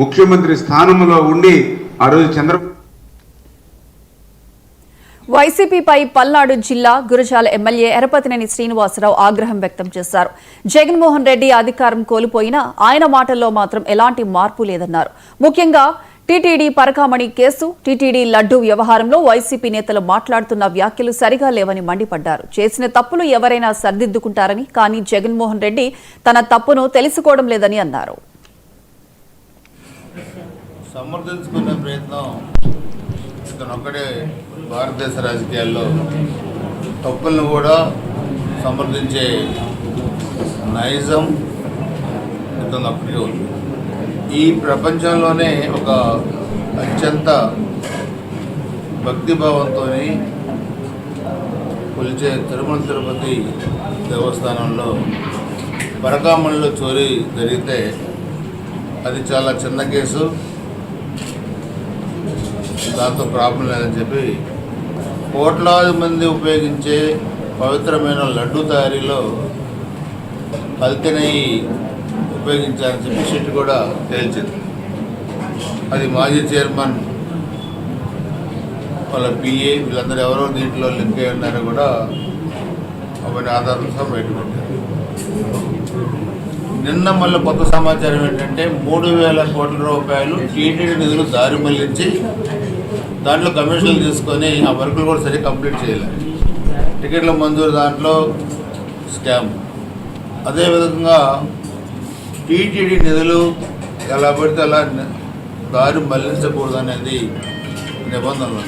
ముఖ్యమంత్రి స్థానంలో ఉండి ఆ రోజు చంద్రబాబు వైసీపీపై పల్నాడు జిల్లా గురజాల ఎమ్మెల్యే ఎరపతినేని శ్రీనివాసరావు ఆగ్రహం వ్యక్తం చేశారు. జగన్మోహన్ రెడ్డి అధికారం కోల్పోయినా ఆయన మాటల్లో మాత్రం ఎలాంటి మార్పు లేదన్నారు. ముఖ్యంగా టీటీడీ పరకామణి కేసు, టీటీడీ లడ్డూ వ్యవహారంలో వైసీపీ నేతలు మాట్లాడుతున్న వ్యాఖ్యలు సరిగా లేవని మండిపడ్డారు. చేసిన తప్పులు ఎవరైనా సరిదిద్దుకుంటారని, కానీ జగన్మోహన్ రెడ్డి తన తప్పును తెలుసుకోవడం లేదని అన్నారు. సమర్థించుకునే ప్రయత్నం ఇతనొక్కడే భారతదేశ రాజకీయాల్లో తప్పులను కూడా సమర్థించే నైజం ఇతనొక్కడే ఉంది. ఈ ప్రపంచంలోనే ఒక అత్యంత భక్తిభావంతో కొలిచే తిరుమల తిరుపతి దేవస్థానంలో పరకామణిలో చోరీ జరిగితే అది చాలా చిన్న కేసు, దాంతో ప్రాబ్లం లేదని చెప్పి కోట్లాది మంది ఉపయోగించే పవిత్రమైన లడ్డు తయారీలో కల్తీ నెయ్యి ఉపయోగించారని చెప్పి షిట్ కూడా తేల్చింది. అది మాజీ చైర్మన్ వాళ్ళ పిఏ వీళ్ళందరూ ఎవరో దీంట్లో లింక్ అయి ఉన్నారో కూడా అవన్నీ ఆధారంతో బయటపెట్టారు. నిన్న మళ్ళీ కొత్త సమాచారం ఏంటంటే 3,000 కోట్ల రూపాయలు టీటీడీ నిధులు దారి మళ్లించి దాంట్లో కమిషన్లు తీసుకొని ఆ వర్కులు కూడా సరిగ్గా కంప్లీట్ చేయలేదు. టికెట్ల మంజూరు దాంట్లో స్కామ్. అదేవిధంగా టీటీడీ నిధులు ఎలా పడితే అలా దారి మళ్లించకూడదు అనేది నిబంధనలు.